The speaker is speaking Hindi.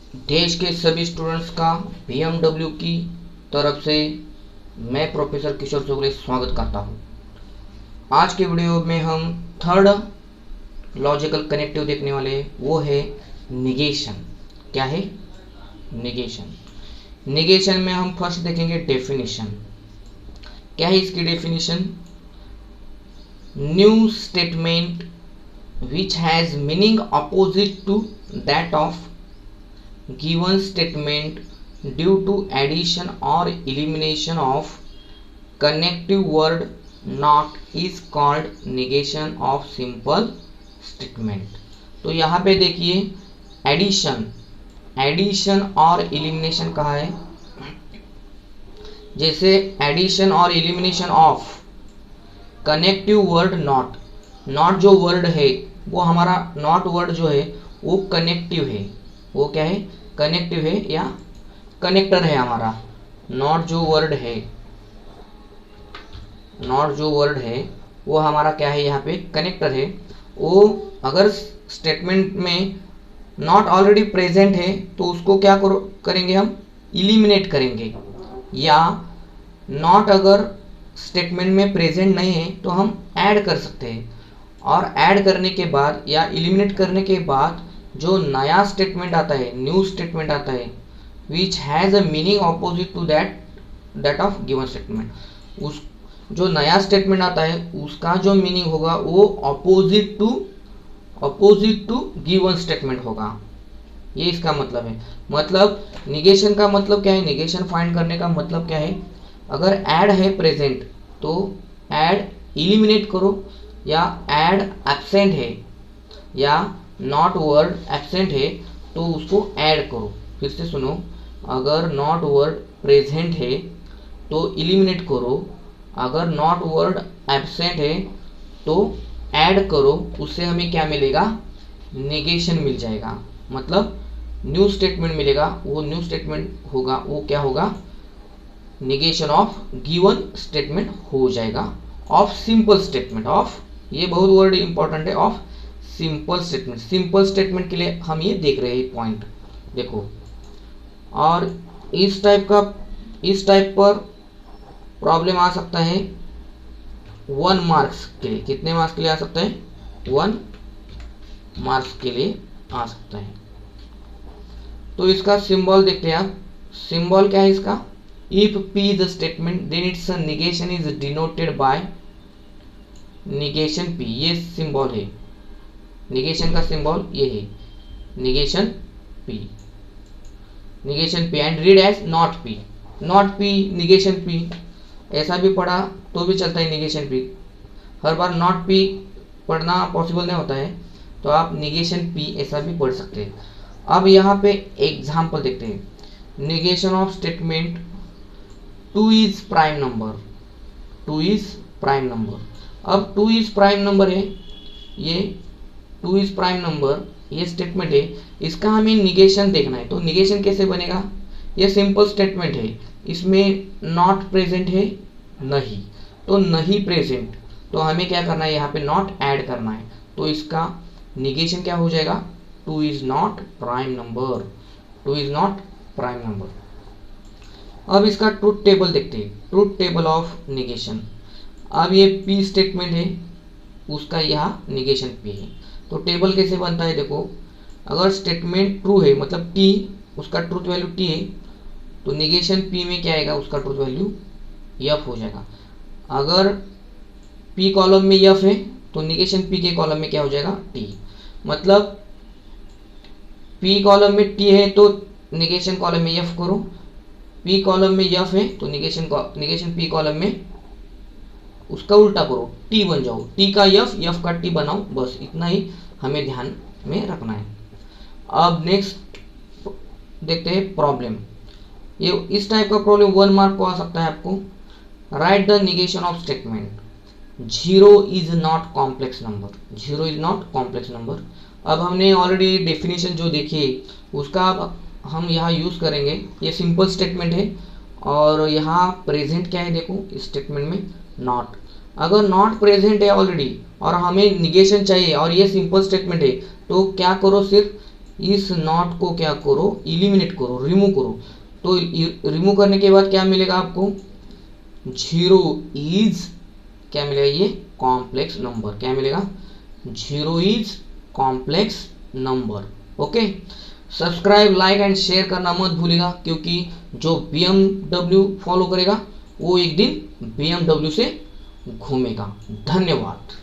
देश के सभी स्टूडेंट्स का बीएमडब्ल्यू की तरफ से मैं प्रोफेसर किशोर चौगले स्वागत करता हूं। आज के वीडियो में हम थर्ड लॉजिकल कनेक्टिव देखने वाले हैं, वो है निगेशन। क्या है? निगेशन। निगेशन में हम फर्स्ट देखेंगे डेफिनेशन। क्या है इसकी definition? New statement which has meaning opposite to that of given statement due to addition or elimination of connective word not is called negation of simple statement। तो यहाँ पे देखिए एडिशन और एलिमिनेशन कहा है। जैसे एडिशन और elimination of connective word not जो वर्ड है वो हमारा नॉट वर्ड जो है वो कनेक्टिव है। वो क्या है? कनेक्टिव है या कनेक्टर है हमारा। नॉट जो वर्ड है वो हमारा क्या है? यहाँ पे कनेक्टर है। वो अगर स्टेटमेंट में नॉट ऑलरेडी प्रेजेंट है तो उसको क्या करेंगे हम? इलिमिनेट करेंगे। या नॉट अगर स्टेटमेंट में प्रेजेंट नहीं है तो हम ऐड कर सकते हैं। और ऐड करने के बाद या एलिमिनेट करने के बाद जो नया स्टेटमेंट आता है, न्यू स्टेटमेंट आता है, which has a meaning opposite to that of given statement, उस जो नया स्टेटमेंट आता है उसका जो मीनिंग होगा वो अपोजिट टू गिवन स्टेटमेंट होगा। ये इसका मतलब है। मतलब निगेशन का मतलब क्या है? निगेशन फाइंड करने का मतलब क्या है? अगर ऐड है प्रेजेंट तो ऐड इलिमिनेट करो, या ऐड एब्सेंट है या नॉट वर्ड एब्सेंट है तो उसको ऐड करो। फिर से सुनो, अगर नॉट वर्ड प्रेजेंट है तो इलिमिनेट करो, अगर नॉट वर्ड एब्सेंट है तो ऐड करो। उससे हमें क्या मिलेगा? निगेशन मिल जाएगा। मतलब न्यू स्टेटमेंट मिलेगा। वो न्यू स्टेटमेंट होगा वो क्या होगा? निगेशन ऑफ गिवन स्टेटमेंट हो जाएगा। ऑफ सिंपल स्टेटमेंट, ऑफ, ये बहुत वर्ड इंपॉर्टेंट है, of simple statement. Simple statement के लिए हम ये देख रहे हैं पॉइंट, देखो। और इस टाइप पर प्रॉब्लम आ सकता है 1 मार्क्स के लिए। कितने मार्क्स के लिए आ सकता है? 1 मार्क्स के लिए आ सकता है। तो इसका सिंबल देखते हैं आप। सिंबल क्या है इसका? If P is a statement then its negation is denoted by negation P। ये सिंबल है, निगेशन का सिंबल ये है, negation P and read as not P negation P। ऐसा भी पढ़ा तो भी चलता है, निगेशन P। हर बार नॉट P पढ़ना पॉसिबल नहीं होता है तो आप निगेशन P ऐसा भी पढ़ सकते हैं। अब यहाँ पे एग्जाम्पल देखते हैं। Negation of statement 2 is prime number. अब 2 इज प्राइम नंबर है, ये 2 इज प्राइम नंबर, ये स्टेटमेंट है। इसका हमें निगेशन देखना है। तो निगेशन कैसे बनेगा? ये सिंपल स्टेटमेंट है, इसमें नॉट प्रेजेंट है, नहीं, तो नहीं प्रेजेंट, तो हमें क्या करना है? यहाँ पे नॉट ऐड करना है। तो इसका निगेशन क्या हो जाएगा? 2 इज नॉट प्राइम नंबर। अब इसका ट्रूथ टेबल देखते हैं, ट्रूथ टेबल ऑफ निगेशन। अब ये P स्टेटमेंट है, उसका यहाँ निगेशन P है। तो टेबल कैसे बनता है? देखो, अगर स्टेटमेंट ट्रू है मतलब T, उसका ट्रूथ वैल्यू T है, तो निगेशन P में क्या आएगा? उसका ट्रूथ वैल्यू F हो जाएगा। अगर P कॉलम में F है तो निगेशन P के कॉलम में क्या हो जाएगा? T। मतलब P कॉलम में T है तो निगेशन कॉलम में F करो, P कॉलम में F है तो निगेशन P कॉलम में उसका उल्टा करो, T बन जाओ। T का F का T बनाओ, बस इतना ही हमें ध्यान में रखना है। अब नेक्स्ट देखते हैं प्रॉब्लम। ये इस टाइप का प्रॉब्लम 1 मार्क को आ सकता है आपको। Right the negation of statement 0 is not complex number. अब हमने ऑलरेडी डेफिनेशन जो देखी है उसका अब हम यहाँ यूज़ करेंगे। ये सिंपल स्टेटमेंट है और यहाँ प्रेजेंट क्या है? देखो इस स्टेटमेंट में नॉट। अगर नॉट प्रेजेंट है ऑलरेडी और हमें निगेशन चाहिए और ये सिंपल स्टेटमेंट है तो क्या करो? सिर्फ इस नॉट को क्या करो, इलिमिनेट करो, रिमूव करो। तो रिमूव करने के बाद क्या मिलेगा आपको, 0 इज क्या मिलेगा, ये कॉम्प्लेक्स नंबर। क्या मिलेगा, 0 is complex number. Okay, subscribe, like and share करना मत भूलिएगा, क्योंकि जो BMW फॉलो करेगा वो एक दिन BMW से घूमेगा। धन्यवाद।